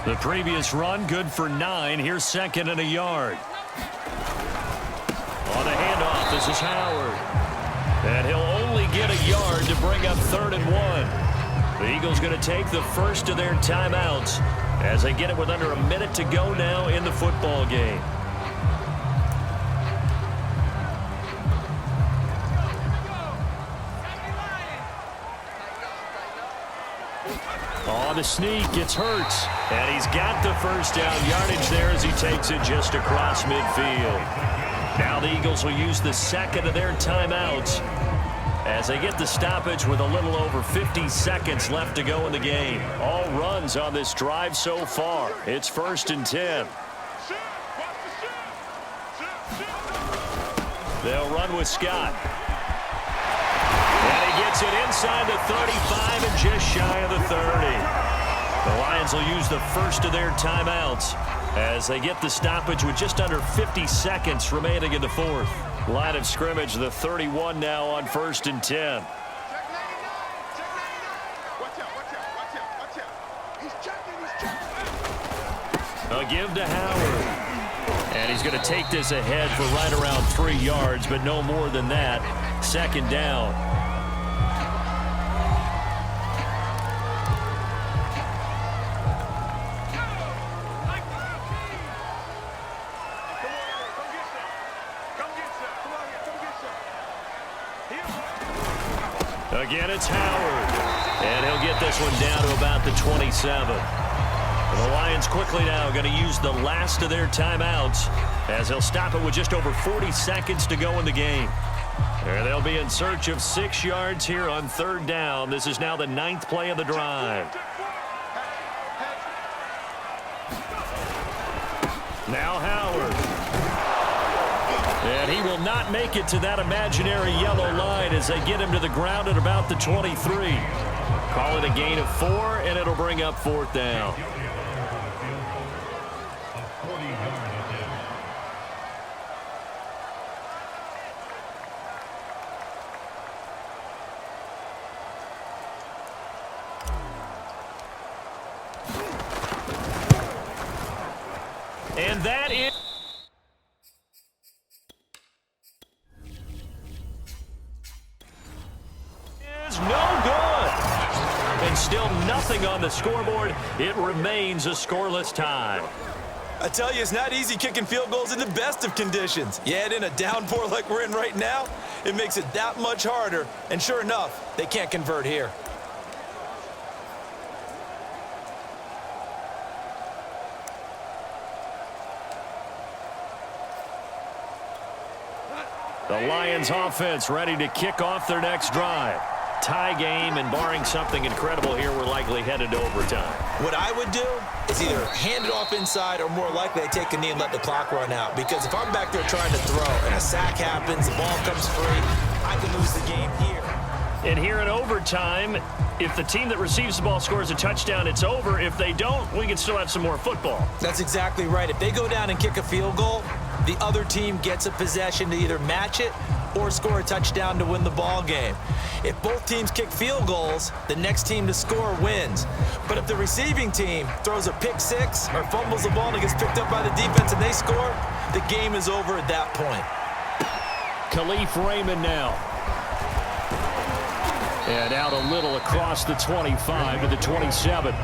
The previous run, good for 9. Here's second and a yard. On the handoff, this is Howard. And he'll only get a yard to bring up 3rd and 1. The Eagles going to take the first of their timeouts as they get it with under a minute to go now in the football game. On the sneak, it's Hurts. And he's got the first down yardage there as he takes it just across midfield. Now the Eagles will use the second of their timeouts as they get the stoppage with a little over 50 seconds left to go in the game. All runs on this drive so far. It's 1st and 10. They'll run with Scott. And he gets it inside the 35 and just shy of the 30. The Lions will use the first of their timeouts as they get the stoppage with just under 50 seconds remaining in the fourth. Line of scrimmage, the 31 now on 1st and 10. A give to Howard. And he's going to take this ahead for right around 3 yards, but no more than that. 2nd down. Again, it's Howard. And he'll get this one down to about the 27. And the Lions quickly now going to use the last of their timeouts as they'll stop it with just over 40 seconds to go in the game. And they'll be in search of 6 yards here on 3rd down. This is now the 9th play of the drive. Now Howard. And he will not make it to that imaginary yellow line as they get him to the ground at about the 23. Call it a gain of 4, and it'll bring up 4th down. And that is no good. And still nothing on the scoreboard. It remains a scoreless tie. I tell you, it's not easy kicking field goals in the best of conditions. You add in a downpour like we're in right now, it makes it that much harder. And sure enough, they can't convert here. The Lions offense ready to kick off their next drive. Tie game, and barring something incredible here, we're likely headed to overtime. What I would do is either hand it off inside or more likely I take a knee and let the clock run out. Because if I'm back there trying to throw and a sack happens, the ball comes free, I can lose the game here. And here in overtime, if the team that receives the ball scores a touchdown, it's over. If they don't, we can still have some more football. That's exactly right. If they go down and kick a field goal, the other team gets a possession to either match it or score a touchdown to win the ball game. If both teams kick field goals, the next team to score wins. But if the receiving team throws a pick six or fumbles the ball and it gets picked up by the defense and they score, the game is over at that point. Khalif Raymond now. And out a little across the 25 to the 27.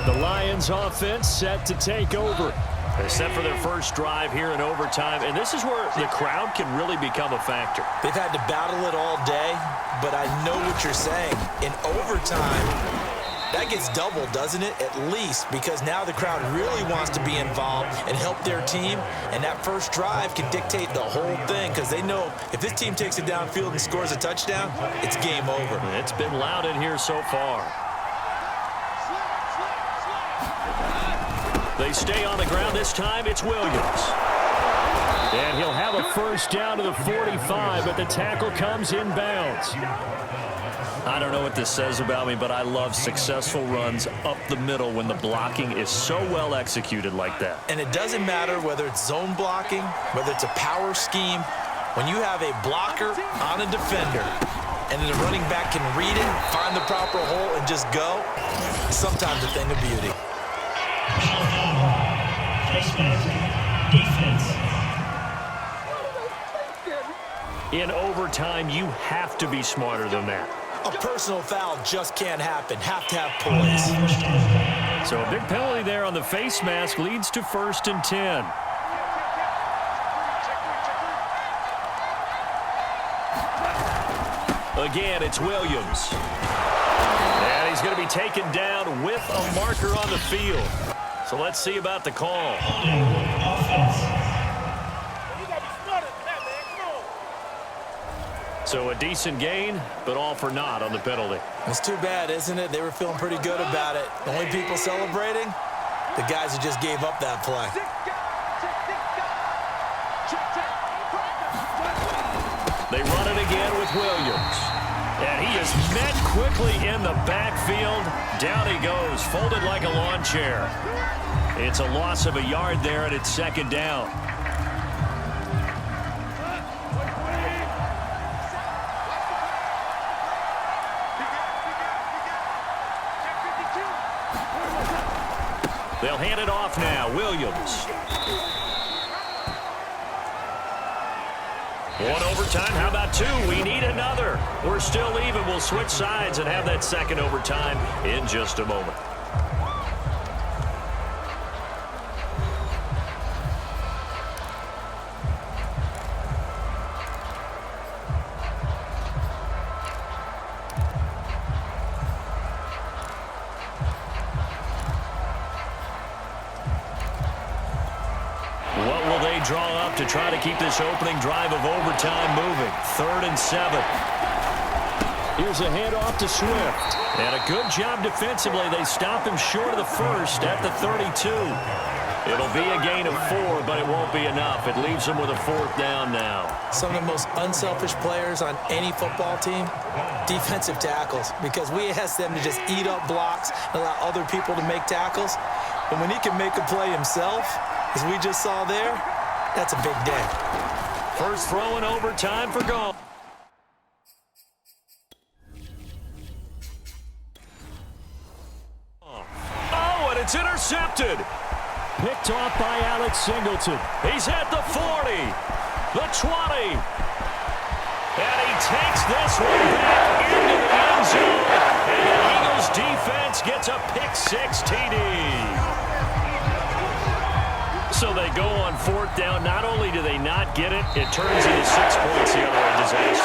The Lions offense set to take over. They're set for their first drive here in overtime, and this is where the crowd can really become a factor. They've had to battle it all day, but I know what you're saying. In overtime, that gets doubled, doesn't it? At least, because now the crowd really wants to be involved and help their team, and that first drive can dictate the whole thing because they know if this team takes it downfield and scores a touchdown, it's game over. It's been loud in here so far. They stay on the ground this time. It's Williams. And he'll have a first down to the 45, but the tackle comes inbounds. I don't know what this says about me, but I love successful runs up the middle when the blocking is so well executed like that. And it doesn't matter whether it's zone blocking, whether it's a power scheme. When you have a blocker on a defender and then the running back can read it, find the proper hole, and just go, sometimes a thing of beauty. Defense. In overtime, you have to be smarter than that. A personal foul just can't happen. Have to have poise. So a big penalty there on the face mask leads to 1st and 10. Again, it's Williams. And he's going to be taken down with a marker on the field. So let's see about the call. So a decent gain, but all for naught on the penalty. It's too bad, isn't it? They were feeling pretty good about it. The only people celebrating, the guys who just gave up that play. They run it again with Williams. And he is met quickly in the backfield. Down he goes, folded like a lawn chair. It's a loss of a yard there, and it's 2nd down. They'll hand it off now. Williams. One overtime. How about 2? We need another. We're still even. We'll switch sides and have that 2nd overtime in just a moment. What will they draw up to try to keep this opening drive of overtime moving? 3rd and 7. Here's a handoff to Swift. And a good job defensively. They stop him short of the 1st at the 32. It'll be a gain of 4, but it won't be enough. It leaves them with a 4th down now. Some of the most unselfish players on any football team, defensive tackles, because we ask them to just eat up blocks and allow other people to make tackles. But when he can make a play himself, as we just saw there, that's a big day. First throw in overtime for goal. Oh, and it's intercepted. Picked off by Alex Singleton. He's at the 40, the 20. And he takes this one back into the end zone. And the Eagles defense gets a pick-6 TD. So they go on 4th down. Not only do they not get it, it turns into 6 points the other way. Disaster.